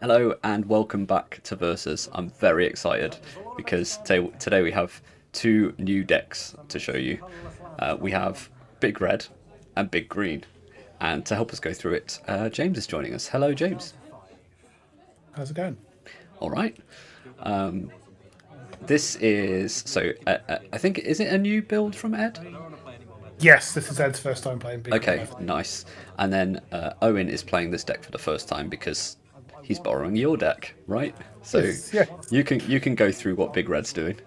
Hello and welcome back to Versus. I'm very excited because today we have two new decks to show you. We have Big Red and Big Green. And to help us go through it, James is joining us. Hello, James. How's it going? All right. This is, I think, is it a new build from Ed? Yes, this is Ed's first time playing Big Red, Okay, I think. nice. And then Owen is playing this deck for the first time because he's borrowing your deck, right? So Yes, yeah. you can go through what Big Red's doing.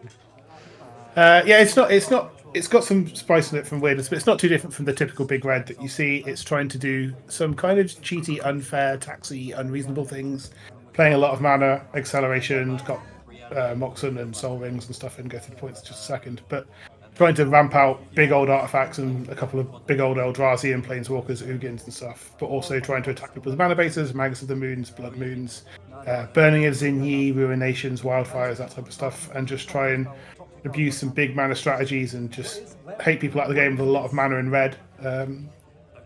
Yeah, it's got some spice in it from weirdness, but it's not too different from the typical Big Red that you see. It's trying to do some kind of cheaty, unfair, taxy, unreasonable things. Playing a lot of mana, acceleration, got Moxen and Soul Rings and stuff, and go through the points in just a second. But trying to ramp out big old artifacts and a couple of big old Eldrazi and Planeswalkers, Ugins and stuff, but also trying to attack people's mana bases, Magus of the Moons, Blood Moons, Burning of Zinyi, Ruinations, Wildfires, that type of stuff, and just try and abuse some big mana strategies and just hate people out of the game with a lot of mana in red.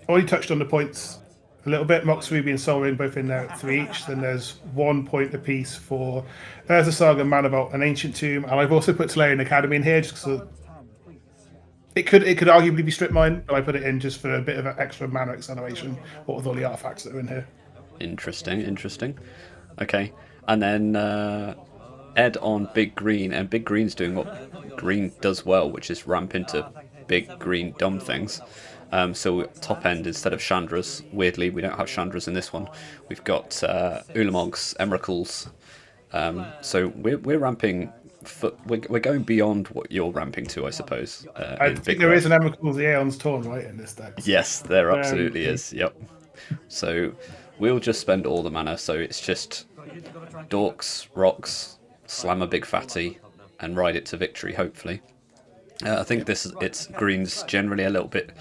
Already touched on the points a little bit. Mox, Ruby, and Sol Ring both in there at 3 each. Then there's 1 point apiece for Urza Saga, Mana Vault, and Ancient Tomb. And I've also put Tolarian Academy in here just because it could arguably be strip mine, but I put it in just for a bit of an extra mana acceleration. What with all the artifacts that are in here. Interesting. Okay, and then Ed on Big Green, and Big Green's doing what Green does well, which is ramp into big green dumb things. So top end, instead of Chandras, weirdly we don't have Chandras in this one. We've got Ulamogs, Emeralds. So we're ramping. We're going beyond what you're ramping to, I suppose. I In think Big there Red. is an Emrakul the Aeon's Torn right in this deck. Yes, there Um, absolutely is. Yep. So we'll just spend all the mana. So it's just Dorks, Rocks, slam a big fatty, and ride it to victory. Hopefully, I think it's Green's generally a little bit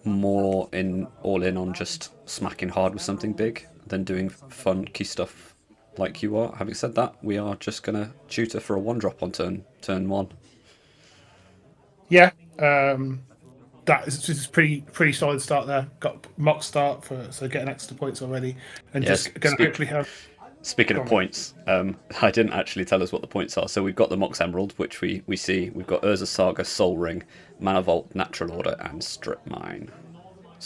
more in all in on just smacking hard with something big than doing funky stuff like you are. Having said that, we are just gonna tutor for a 1-drop on turn one. yeah, that is just pretty solid start there. Got mock start for so getting extra points already, and Yes. just going to hopefully have. Speaking Go of on, mate. points, I didn't actually tell us what the points are. So we've got the Mox Emerald, which we see. We've got Urza Saga, Soul Ring, Mana Vault, Natural Order, and Strip Mine.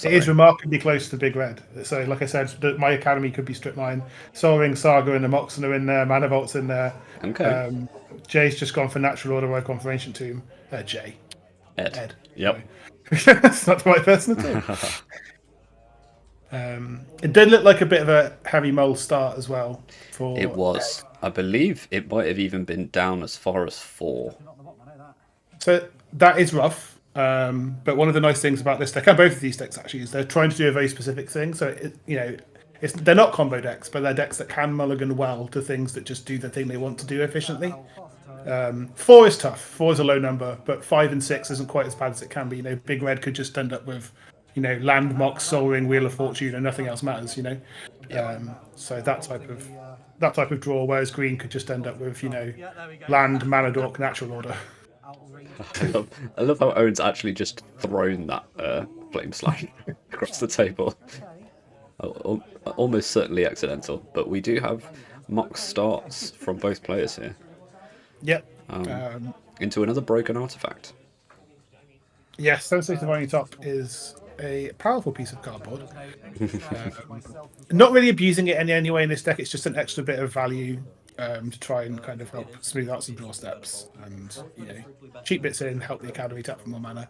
It is Sorry. remarkably close to Big Red. So, like I said, my academy could be strip mine. Soul Ring, Saga, and the Moxen are in there. Mana Vault's in there. Okay. Um, Jay's just gone for Natural Order. I've gone for Ancient Tomb. Jay, Ed. Ed. Yep. Sorry. That's not the right person at all. It did look like a bit of a heavy mole start as well. It For was. I believe it might have even been down as far as 4. so that is rough. But one of the nice things about this deck, and both of these decks actually, is they're trying to do a very specific thing. So they're not combo decks, but they're decks that can mulligan well to things that just do the thing they want to do efficiently. 4 is tough. 4 is a low number, but 5 and 6 isn't quite as bad as it can be. Big Red could just end up with, Land Mox, Soul Ring, Wheel of Fortune, and nothing else matters. Yep. So that type of draw, whereas Green could just end up with, Land, Mana Dork, Natural Order. I love how Owen's actually just thrown that Flame Slash across the table. Almost certainly accidental, but we do have mock starts from both players here Yep. into another broken artifact. Yes, Devastation Divining Top is a powerful piece of cardboard. Not really abusing it in any way in this deck. It's just an extra bit of value to try and kind of help smooth out some draw steps and cheap bits in, help the academy tap for more mana.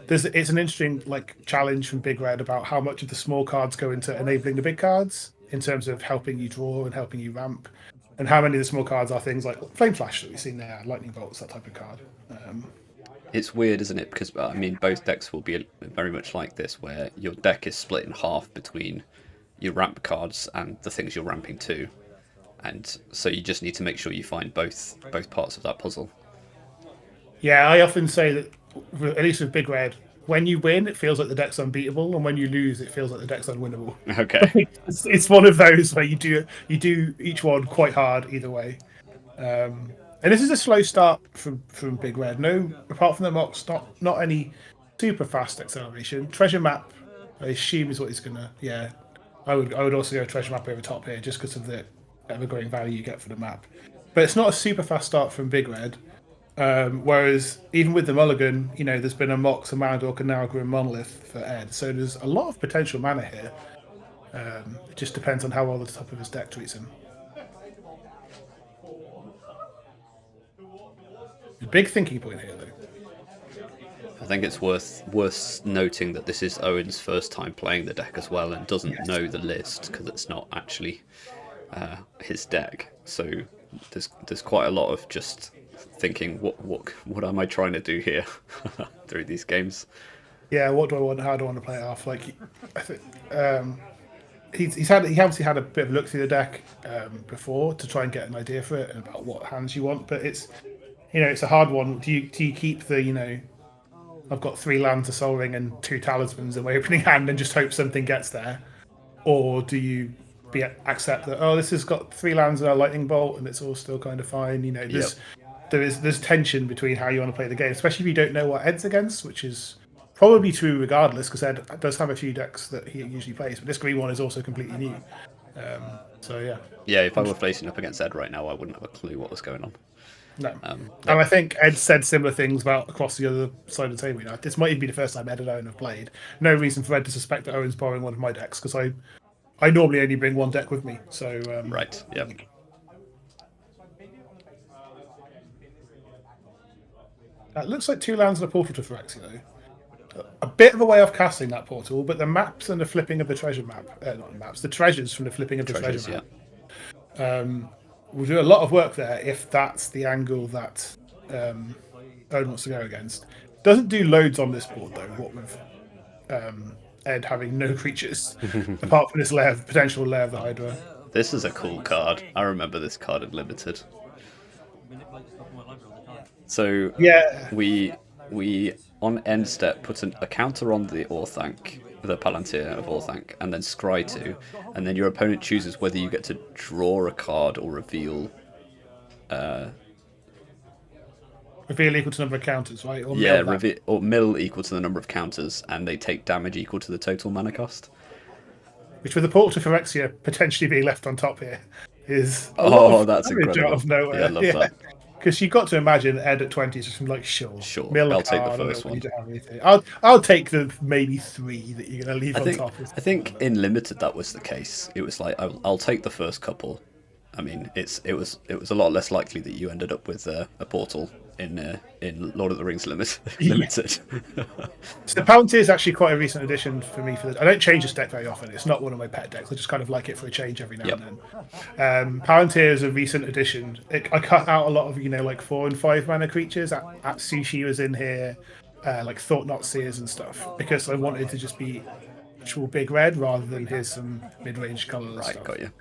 It's an interesting challenge from Big Red about how much of the small cards go into enabling the big cards in terms of helping you draw and helping you ramp, and how many of the small cards are things like Flame Flash that we've seen there, Lightning Bolts, that type of card. It's weird, isn't it? Because I mean, both decks will be very much like this, where your deck is split in half between your ramp cards and the things you're ramping to, and so you just need to make sure you find both parts of that puzzle. Yeah, I often say that, at least with Big Red, when you win, it feels like the deck's unbeatable, and when you lose, it feels like the deck's unwinnable. Okay. It's one of those where you do each one quite hard either way. And this is a slow start from Big Red. No, apart from the Mox, not any super fast acceleration. Treasure Map, I assume, is what he's gonna. Yeah, I would also go treasure map over top here just because of the ever-growing value you get for the map. But it's not a super fast start from Big Red. Whereas even with the Mulligan, there's been a Mox, a Manadork, and now a Grim Monolith for Ed. So there's a lot of potential mana here. It just depends on how well the top of his deck treats him. Big thinking point here, though. I think it's worth noting that this is Owen's first time playing the deck as well, and doesn't know the list because it's not actually his deck. So there's quite a lot of just thinking, what am I trying to do here through these games? Yeah, what do I want? How do I want to play it off? Like, I think he obviously had a bit of a look through the deck before to try and get an idea for it and about what hands you want. But it's a hard one. Do you keep the I've got 3 lands, a Soul Ring, and 2 Talismans in my opening hand, and just hope something gets there, or do you accept that this has got 3 lands and a Lightning Bolt, and it's all still kind of fine? There's tension between how you want to play the game, especially if you don't know what Ed's against, which is probably true regardless, because Ed does have a few decks that he usually plays, but this green one is also completely new. So yeah. Yeah, if I were facing up against Ed right now, I wouldn't have a clue what was going on. No. And I think Ed said similar things about across the other side of the table. This might even be the first time Ed and Owen have played. No reason for Ed to suspect that Owen's borrowing one of my decks, because I normally only bring one deck with me. So right, yeah. It looks like 2 lands and a portal to Phyrexia, though. A bit of a way off casting that portal, but the maps and the flipping of the treasure map, not the maps, the treasures from the flipping of the treasure map. We'll do a lot of work there if that's the angle that Owen wants to go against. Doesn't do loads on this board, though, what with Ed having no creatures, apart from this potential Lair of the Hydra. This is a cool card. I remember this card in Limited. So yeah, we on end step put a counter on the Orthanc, the Palantir of Orthanc, and then scry 2, and then your opponent chooses whether you get to draw a card or reveal. Reveal equal to the number of counters, right? Or or mill equal to the number of counters, and they take damage equal to the total mana cost. Which, with the portal to Phyrexia potentially being left on top here, is that's incredible. Out of nowhere. Yeah, I love that. Because you've got to imagine Ed at 20 is just like, sure, I'll take the first one. I'll take the maybe 3 that you're going to leave on top. I think in Limited that was the case. It was like, I'll take the first couple. I mean, it was a lot less likely that you ended up with a portal in Lord of the Rings Limited. So the Palantir is actually quite a recent addition for me. I don't change this deck very often. It's not one of my pet decks. I just kind of like it for a change every now and then. Palantir is a recent addition. I cut out a lot of like 4 and 5 mana creatures. At Sushi was in here, like Thought Knot Seers and stuff, because I wanted to just be actual big red rather than here's some mid-range colours. Right, stuff. got you.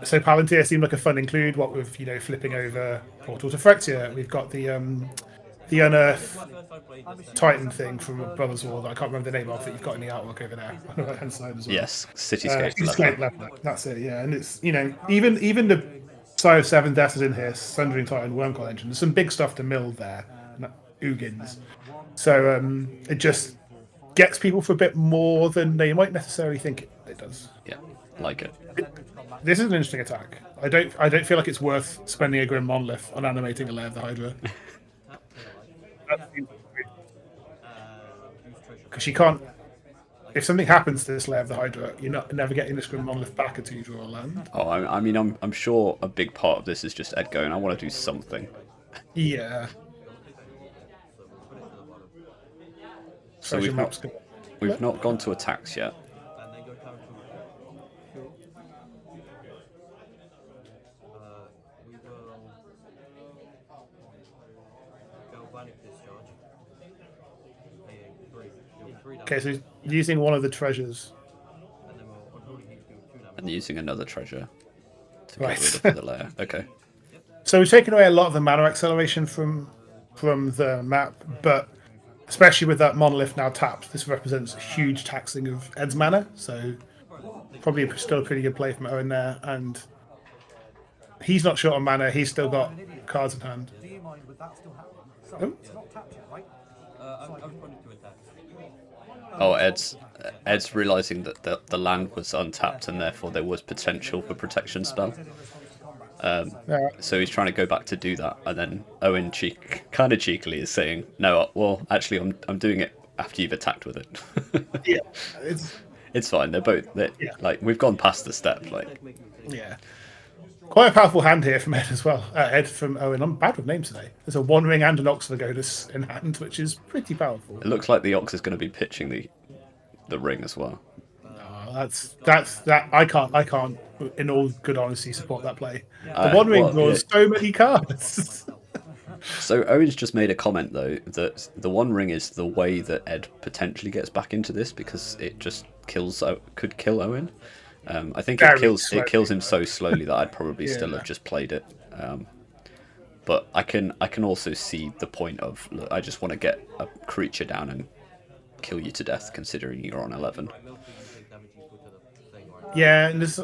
So Palantir seemed like a fun include. What with flipping over Portal to Phyrexia, we've got the Unearth Titan thing from Brothers War that I can't remember the name of that you've got in the artwork over there on the right hand side as well. Yes, Cityscape Level. That's it. Yeah, and it's even the Sire of Seven Deaths is in here. Sundering Titan, Wormcoil Engine. There's some big stuff to mill there. Ugins. So it just gets people for a bit more than they might necessarily think it does. Yeah, like it. This is an interesting attack. I don't feel like it's worth spending a Grim Monolith on animating a Lair of the Hydra. Because you can't. If something happens to this Lair of the Hydra, you're never getting this Grim Monolith back until you draw a land. Oh, I mean, I'm sure a big part of this is just Ed going, I want to do something. Yeah. So we've not gone to attacks yet. Okay, so he's using one of the treasures. And using another treasure to get rid of the layer. Okay. So we've taken away a lot of the mana acceleration from the map, but especially with that monolith now tapped, this represents a huge taxing of Ed's mana, so probably still a pretty good play from Owen there, and he's not short on mana, he's still got cards in hand. Do you mind with that still happening? So it's not tapped yet, right? Oh, Ed's realizing that the land was untapped and therefore there was potential for protection spell. So he's trying to go back to do that, and then Owen kind of cheekily is saying, "No, well, actually, I'm doing it after you've attacked with it." Yeah, it's fine. Like we've gone past the step. Like yeah. Quite a powerful hand here from Ed as well. Ed from Owen. I'm bad with names today. There's a One Ring and an Oxylogodus in hand, which is pretty powerful. it looks like the Ox is going to be pitching the ring as well. That's that. I can't, in all good honesty, support that play. The One Ring draws so many cards. So Owen's just made a comment though that the One Ring is the way that Ed potentially gets back into this because it just could kill Owen. I think it kills him so slowly that I'd probably still have just played it. But I can also see the point of, look, I just want to get a creature down and kill you to death, considering you're on 11. Yeah, and there's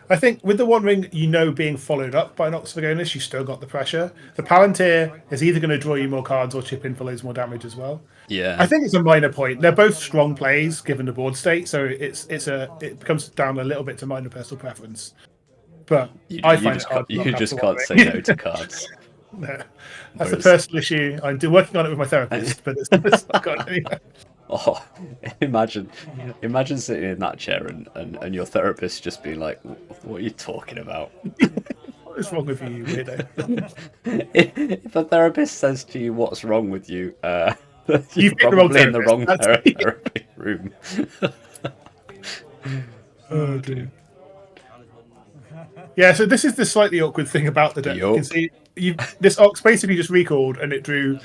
I think with the One Ring, being followed up by an Oxylogodus, you still got the pressure. The Palantir is either going to draw you more cards or chip in for loads more damage as well. Yeah, I think it's a minor point. They're both strong plays given the board state, so it comes down a little bit to minor personal preference. But I find it hard. You just can't say no to cards. No. That's a personal issue. I'm working on it with my therapist, but it's not gone anywhere. Oh, imagine sitting in that chair and your therapist just being like, "What are you talking about? What is wrong with you, weirdo?" If a therapist says to you, "What's wrong with you?" You're probably in the wrong therapy room. Oh dear. Yeah, so this is the slightly awkward thing about the deck. You can see this Ox basically just recalled and it drew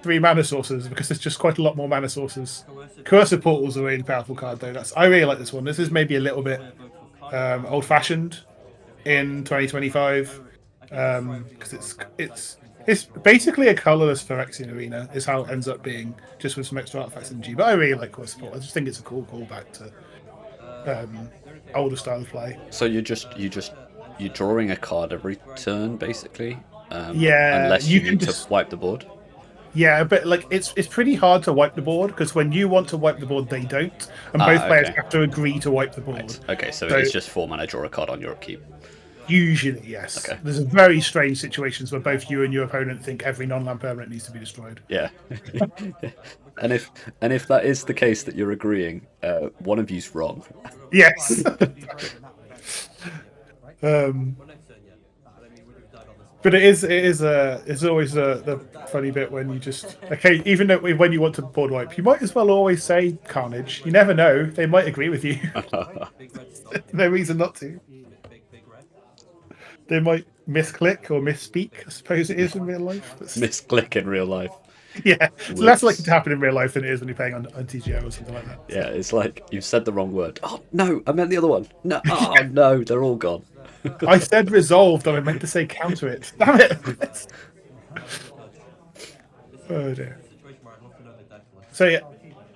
3 mana sources because there's just quite a lot more mana sources. Coercive Portal's a really powerful card though. I really like this one. This is maybe a little bit old-fashioned in 2025 because it's basically a colorless Phyrexian Arena is how it ends up being, just with some extra artifacts in G. But I really like Coercive Portal. I just think it's a cool callback to older style of play. So you're drawing a card every turn basically. Unless you need to wipe the board. Yeah, but it's pretty hard to wipe the board because when you want to wipe the board, they don't, and both players have to agree to wipe the board. Right. Okay, so it's just 4 mana, draw a card on your upkeep. Usually, yes. Okay. There's very strange situations where both you and your opponent think every non-land permanent needs to be destroyed. Yeah. and if that is the case that you're agreeing, one of you's wrong. Yes. But it's always the funny bit when you just even though when you want to board wipe, you might as well always say Carnage. You never know; they might agree with you. No reason not to. They might misclick or misspeak. I suppose it is in real life. Misclick in real life. Yeah, so that's likely to happen in real life than it is when you're playing on TGO or something like that. Yeah, it's like you've said the wrong word. Oh no, I meant the other one. No, no, they're all gone. I said resolved, and I meant to say counter it. Damn it! Oh dear. So yeah,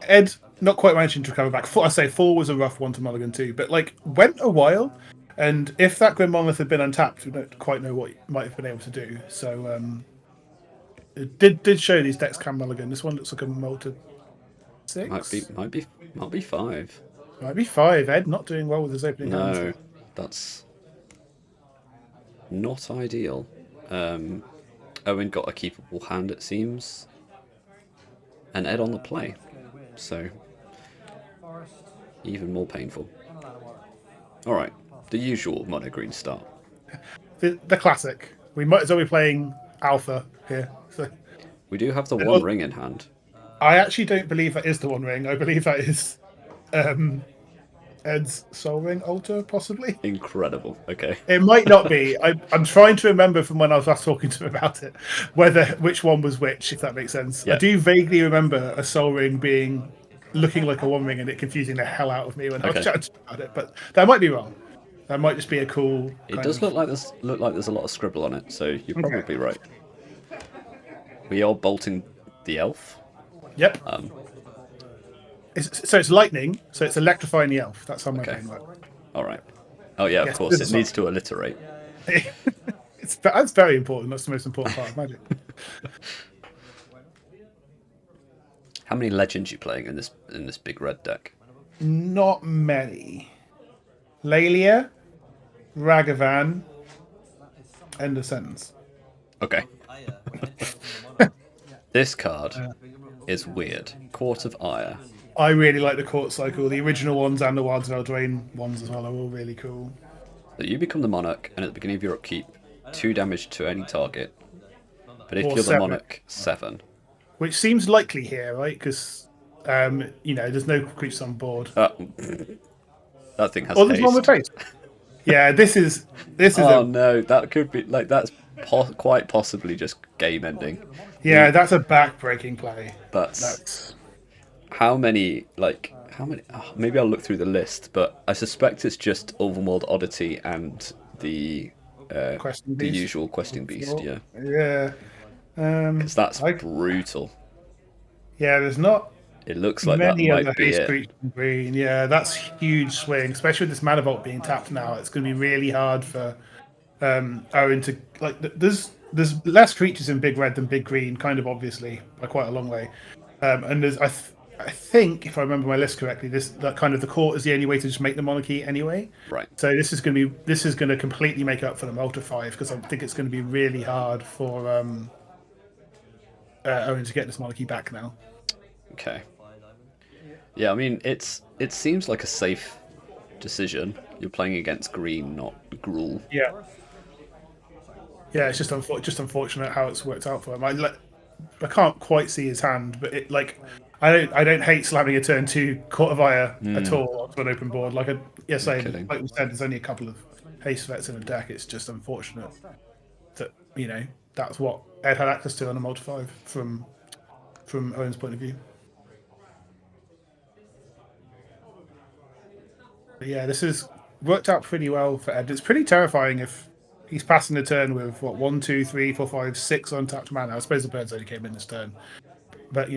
Ed not quite managing to recover back. I say 4 was a rough one to mulligan too, but went a while. And if that Grim Monolith had been untapped, we don't quite know what he might have been able to do. So it did show these decks can mulligan. This one looks like a multi 6. Might be 5. Might be 5. Ed not doing well with his opening hand. No, that's not ideal. Owen got a keepable hand, it seems, and Ed on the play, so even more painful. All right. The usual mono green start. The classic. We might as well be playing Alpha here. So we do have the One Ring in hand. I actually don't believe that is the One Ring. I believe that is Ed's Soul Ring Altar, possibly. Incredible. Okay. It might not be. I'm trying to remember from when I was last talking to him about it, which one was which, if that makes sense. Yeah. I do vaguely remember a Soul Ring looking like a One Ring and it confusing the hell out of me when I was chatting about it, but that might be wrong. That might just be a cool. It does look like there's a lot of scribble on it, so you're probably right. We are bolting the elf. Yep. It's lightning, so it's electrifying the elf. That's how my brain works. All right. Oh yeah, of course. It needs to alliterate. That's very important. That's the most important part of Magic. How many legends you playing in this big red deck? Not many. Lalia, Ragavan, end of sentence. Okay. This card is weird. Court of Ire. I really like the court cycle. The original ones and the Wilds of Eldraine ones as well are all really cool. So you become the monarch, and at the beginning of your upkeep, 2 damage to any target. But if Or you're the 7. monarch, 7. Which seems likely here, right? Because, there's no creatures on board. That thing has Oh, there's one with haste. haste. Yeah, this is Oh no, that could be like that's quite possibly just game ending. that's a back-breaking play. That's how many? Oh, maybe I'll look through the list, but I suspect it's just Overworld Oddity and the usual Questing Beast. Yeah, Yeah. because that's brutal. Yeah, there's not It looks like that many other might be haste it. creatures in green. Yeah, that's huge swing, especially with this mana vault being tapped now. It's going to be really hard for Owen to There's less creatures in big red than big green, kind of obviously by quite a long way. And there's I think if I remember my list correctly, that kind of the court is the only way to just make the monarchy anyway. Right. So this is going to completely make up for the Multi 5 because I think it's going to be really hard for Owen to get this monarchy back now. Okay. Yeah, I mean it seems like a safe decision. You're playing against green, not Gruul. Yeah. Yeah, it's just unfortunate how it's worked out for him. I can't quite see his hand, but I don't hate slamming a turn 2 Court of Ire at all onto an open board. Like we said, there's only a couple of haste threats in the deck. It's just unfortunate that that's what Ed had access to on a multi 5 from Owen's point of view. But yeah, this has worked out pretty well for Ed. It's pretty terrifying if he's passing the turn with 1, 2, 3, 4, 5, 6 untapped mana. I suppose the birds only came in this turn, but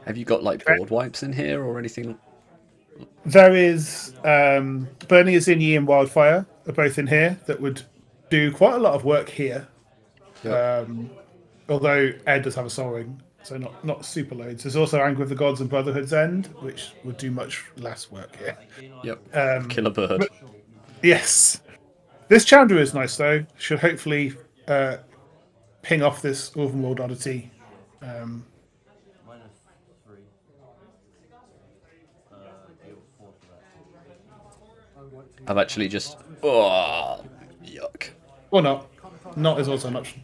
Have you got like board wipes in here or anything? there is Burning Azini and Wildfire are both in here that would do quite a lot of work here. Yep. Although Ed does have a Soul Ring, so not super loads. There's also Anger of the Gods and Brotherhood's End, which would do much less work here. Yep. Kill a bird. Yes. This Chandra is nice though. Should hopefully ping off this Overworld Oddity. I've actually just yuck. Or not. Not is also an option.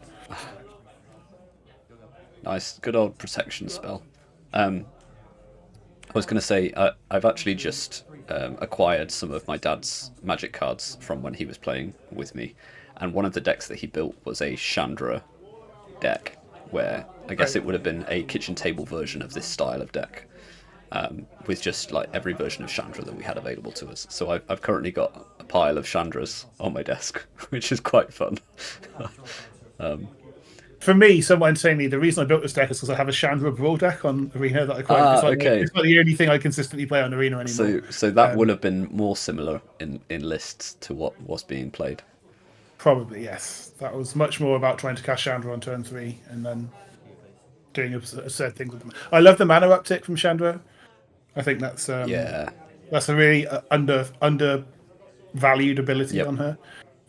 Nice, good old protection spell. I was going to say I've actually just acquired some of my dad's Magic cards from when he was playing with me, and one of the decks that he built was a Chandra deck, where I guess it would have been a kitchen table version of this style of deck, with just like every version of Chandra that we had available to us. So I've currently got a pile of Chandras on my desk, which is quite fun. For me, somewhat insanely, the reason I built this deck is because I have a Chandra Brawl deck on Arena that I quite. It's not the only thing I consistently play on Arena anymore. So that would have been more similar in lists to what was being played. Probably, yes. That was much more about trying to cast Chandra on turn 3 and then doing absurd things with them. I love the mana uptick from Chandra. I think that's that's a really undervalued ability on her.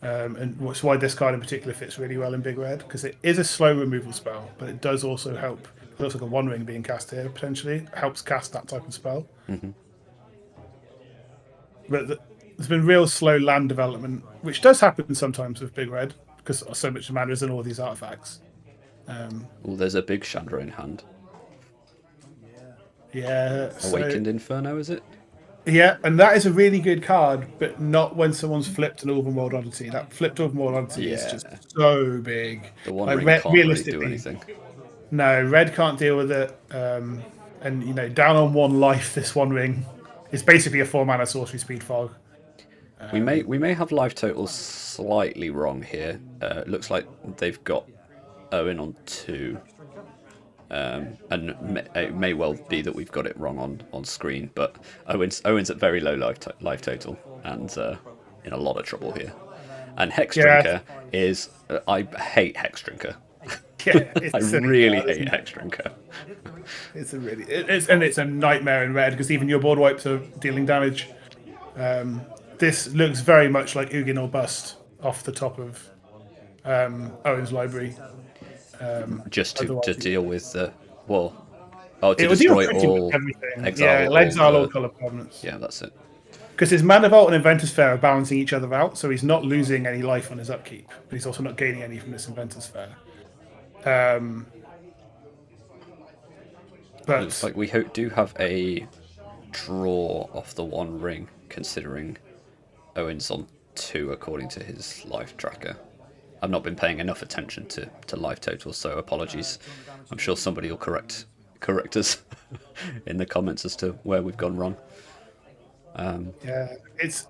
And that's why this card in particular fits really well in Big Red, because it is a slow removal spell, but it does also help. It looks like a One Ring being cast here, potentially. It helps cast that type of spell. Mm-hmm. But there's been real slow land development, which does happen sometimes with Big Red, because so much mana is in all these artifacts. There's a big Chandra in hand. Yeah. Awakened Inferno, is it? Yeah, and that is a really good card, but not when someone's flipped an Overworld Oddity. That flipped Overworld Oddity is just so big. The One Ring can't really do anything. No, Red can't deal with it. And, down on 1 life, this One Ring is basically a 4-mana sorcery speed fog. We may have life totals slightly wrong here. It looks like they've got Owen on 2. And it may well be that we've got it wrong on screen, but Owen's at very low life total and in a lot of trouble here. And Hex Drinker is I hate Hex Drinker. Yeah, I it's silly. really hate Hexdrinker. It's a really it's a nightmare in red because even your board wipes are dealing damage. This looks very much like Ugin or Bust off the top of Owen's library. Just to Otherwise, deal with the well, oh, to it will deal destroy pretty much all, everything. Yeah, exile it'll all exile all the. color permanents. Yeah, that's it. Because his Mana Vault and Inventor's Fair are balancing each other out, so he's not losing any life on his upkeep, but he's also not gaining any from this Inventor's Fair. Looks But like we do have a draw off the One Ring, considering Owen's on 2 according to his life tracker. I've not been paying enough attention to life totals, so apologies. I'm sure somebody will correct us in the comments as to where we've gone wrong. yeah,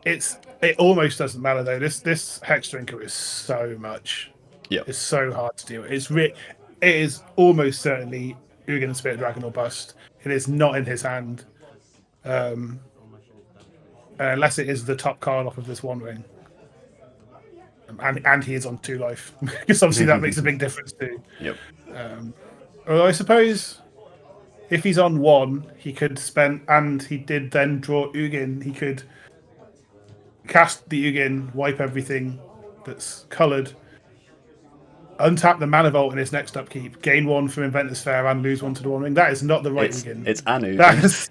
it almost doesn't matter though. This Hex Drinker is so much. Yeah, It's so hard to deal with. It is almost certainly Ugin and Spirit Dragon or Bust. It is not in his hand, unless it is the top card off of this One Ring. And he is on 2 life because obviously that makes a big difference too. yep. Although I suppose if he's on 1, he could spend, and he did then draw Ugin. He could cast the Ugin, wipe everything that's coloured, untap the Mana Vault in his next upkeep, gain 1 from Inventor's Fair, and lose 1 to the One Ring. That is not the right Ugin. It's Anu. That is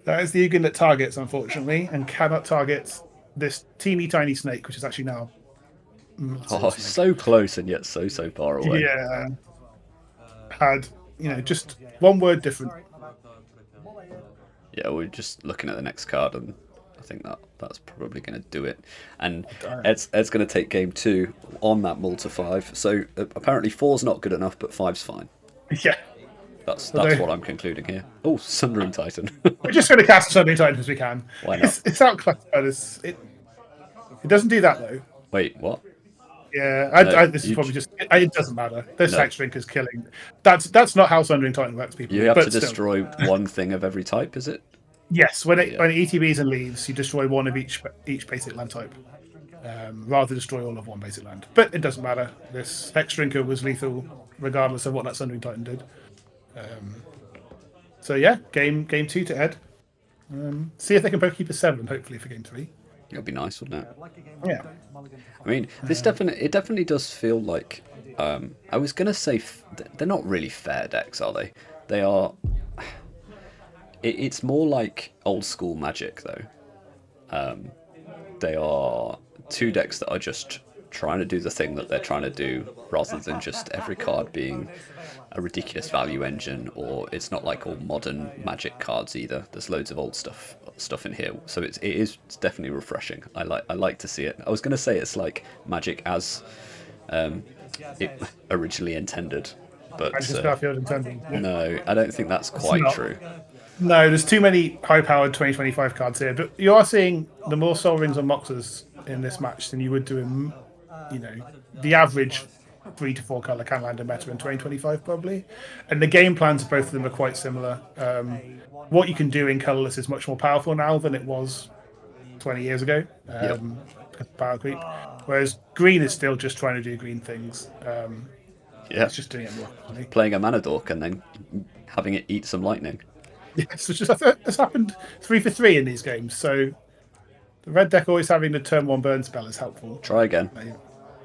that is the Ugin that targets, unfortunately, and cannot target this teeny tiny snake, which is actually now. Oh, so close and yet so far away. Yeah, had just one word different. Yeah, we're just looking at the next card, and I think that's probably going to do it. And Ed's going to take game 2 on that multi 5. So apparently 4's not good enough, but 5's fine. Yeah, That's what I'm concluding here. Oh, Sundering Titan. we're just going to cast Sundering Titan as we can. Why not? It's outclassed, but it doesn't do that though. Wait, what? Yeah, this is probably just. It doesn't matter. This Hex Drink is killing. That's not how Sundering Titan works, people. You have to still. destroy one thing of every type, is it? Yes, when it ETBs and leaves, you destroy 1 of each basic land type, rather than destroy all of 1 basic land. But it doesn't matter. This Hex Drinker was lethal, regardless of what that Sundering Titan did. So yeah, game 2 to Ed. See if they can both keep a 7, hopefully for game 3. It'd be nice, wouldn't it? Yeah. I mean, this definitely does feel like. I was gonna say they're not really fair decks, are they? They are. It's more like old school Magic, though. They are 2 decks that are just trying to do the thing that they're trying to do, rather than just every card being a ridiculous value engine. Or it's not like all modern Magic cards either. There's loads of old stuff in here, so it is definitely refreshing. I like to see it. I was going to say it's like Magic as it originally intended, but no, I don't think that's quite true. No, there's too many high-powered 2025 cards here, but you are seeing the more Soul Rings and Moxes in this match than you would do in, the average 3 to 4 color Canlander meta in 2025 probably, and the game plans of both of them are quite similar. What you can do in colorless is much more powerful now than it was 20 years ago. Because of power creep, whereas green is still just trying to do green things. It's just doing it more. Playing a Mana Dork and then having it eat some lightning. Yes, which has happened 3 for 3 in these games. So the red deck always having the turn 1 burn spell is helpful. Try again.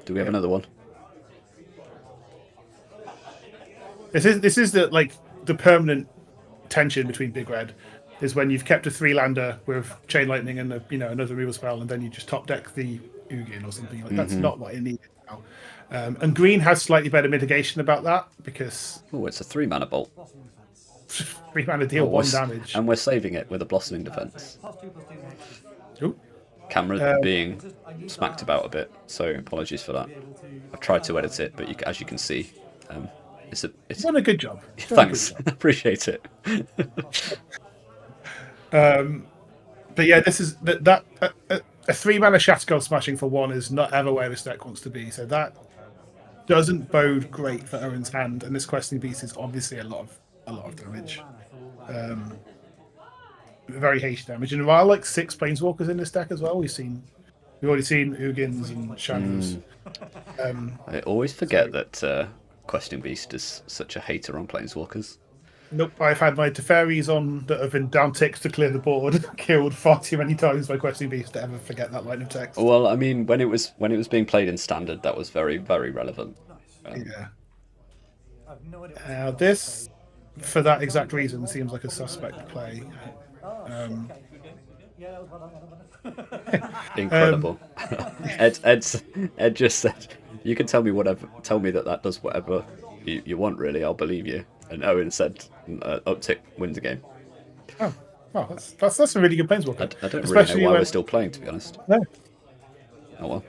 Do we have another one? This is the permanent tension between Big Red is when you've kept a 3-lander with Chain Lightning and another removal spell, and then you just top deck the Ugin or something like that's not what it needs now. And green has slightly better mitigation about that because it's a 3 mana bolt. 3 mana deal 1 damage, and we're saving it with a Blossoming Defense. Ooh. Camera being smacked about a bit, so apologies for that. I've tried to edit it, but as you can see, it's done a good job. Thanks, appreciate it. But yeah, this is that a 3 mana Shattergold smashing for 1 is not ever where this deck wants to be. So that doesn't bode great for Owen's hand, and this Questing Beast is obviously a lot of damage. Very hasty damage, and while 6 Planeswalkers in this deck as well, we've seen We've already seen Ugins and Chandras. I always So forget that Questing Beast is such a hater on Planeswalkers. nope, I've had my Teferis on that have been down ticks to clear the board, killed far too many times by Questing Beast to ever forget that line of text. Well, I mean, when it was being played in standard, that was very very relevant. Yeah. This, for that exact reason, seems like a suspect play. Um, Incredible. Ed just said, "You can tell me whatever. Tell me that does whatever you want. Really, I'll believe you." And Owen said, "Uptick wins the game." oh, well, that's a really good I, Planeswalker. I don't really know Especially why we're when still playing, to be honest. no. Oh well.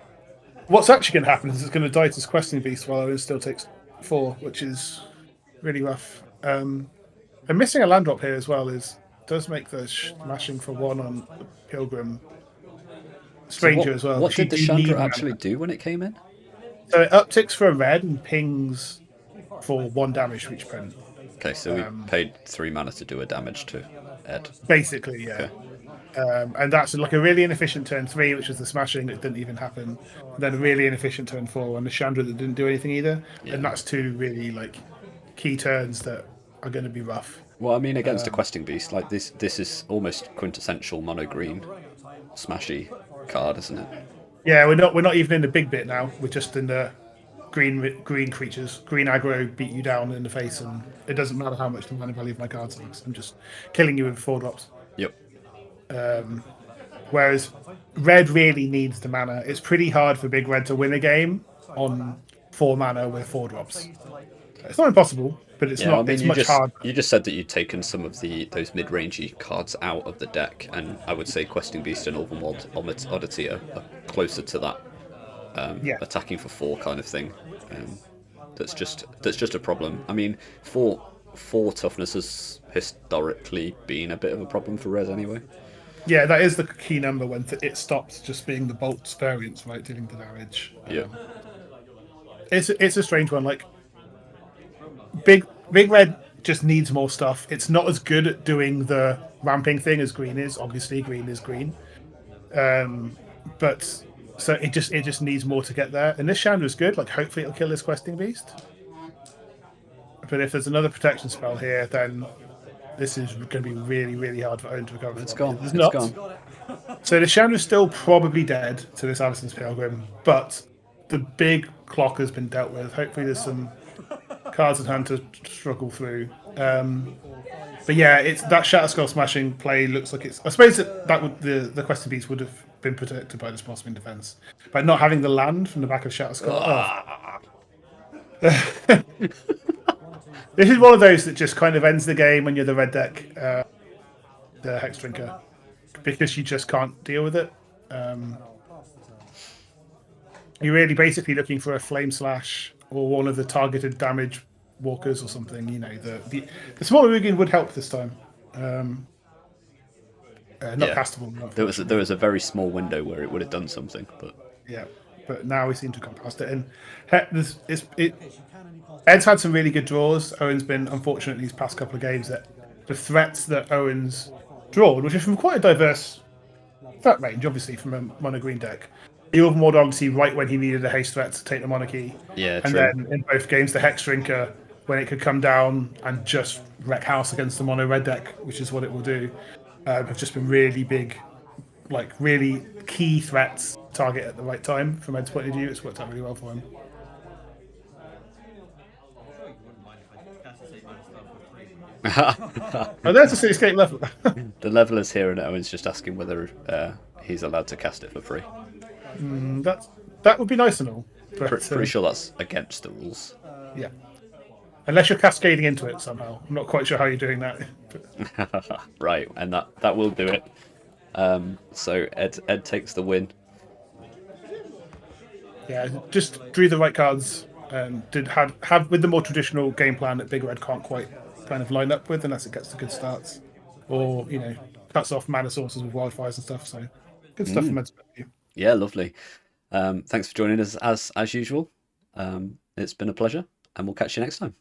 What's actually going to happen is it's going to die to this Questing Beast while Owen still takes 4, which is really rough. And missing a land drop here as well does make the smashing for 1 on the Pilgrim So stranger as well. what 'Cause you did the do need Chandra mana. actually do when it came in? So it upticks for a red and pings for 1 damage for each opponent. Okay, so we paid 3 mana to do a damage to Ed. Basically, yeah. Okay. And that's like a really inefficient turn 3, which was the smashing that didn't even happen. And then a really inefficient turn 4 on the Chandra that didn't do anything either. Yeah. And that's 2 really like key turns that are going to be rough. Well, I mean, against a Questing Beast, like this is almost quintessential mono green, smashy card, isn't it? Yeah, we're not even in the big bit now. We're just in the green creatures. Green aggro beat you down in the face, and it doesn't matter how much the mana value of my cards is. I'm just killing you with 4 drops. Yep. Whereas red really needs the mana. It's pretty hard for big red to win a game on 4 mana with 4 drops. It's not impossible, but it's Yeah, not. I mean, It's much harder. you just said that you'd taken some of those mid-rangey cards out of the deck, and I would say Questing Beast and Overmold Oddity are closer to that Yeah, attacking for 4 kind of thing. That's just a problem. I mean, 4 toughness has historically been a bit of a problem for res anyway. yeah, that is the key number when it stops just being the bolts variance, right, dealing the damage. Yeah. It's a strange one. Like big red just needs more stuff. It's not as good at doing the ramping thing as green is. Obviously, green is green, but so it just needs more to get there. And this Chandra is good. Like hopefully it'll kill this Questing Beast. But if there's another protection spell here, then this is going to be really really hard for Owen to recover. It's from. gone. There's It's not. gone. So the Chandra is still probably dead to this Alison's Pilgrim, but the big clock has been dealt with. Hopefully there's some cards in hand to struggle through. But yeah, it's that Shatterskull smashing play looks like it's. I suppose that would the Questing Beast would have been protected by this Blossoming Defense, but not having the land from the back of Shatterskull. This is one of those that just kind of ends the game when you're the red deck, the Hex Drinker, because you just can't deal with it. You're really basically looking for a Flame Slash or one of the targeted damage walkers or something. You know, the smaller Ugin would help this time. Not Yeah. castable. There was a very small window where it would have done something, but Yeah, but now we seem to have gone past it. And Ed's had some really good draws. Owen's been unfortunate these past couple of games that the threats that Owen's drawn, which are from quite a diverse threat range, obviously from a mono green deck. The Overlord obviously right when he needed a haste threat to take the monarchy. yeah, And true. then in both games the Hex Drinker when it could come down and just wreck house against the mono red deck, which is what it will do, have just been really big, like really key threats target at the right time from Ed's point of view. It's worked out really well for him. Oh, there's a Cityscape level. The leveler's here, and Owen's just asking whether he's allowed to cast it for free. That would be nice and all. But, Pretty sure that's against the rules. yeah. Unless you're cascading into it somehow. I'm not quite sure how you're doing that. But, Right, and that will do it. So Ed takes the win. yeah, just drew the right cards and did have with the more traditional game plan that Big Red can't quite kind of line up with unless it gets to good starts. Or, cuts off mana sources with wildfires and stuff. So good stuff from Ed's point of view. Yeah, lovely. Thanks for joining us as usual. It's been a pleasure, and we'll catch you next time.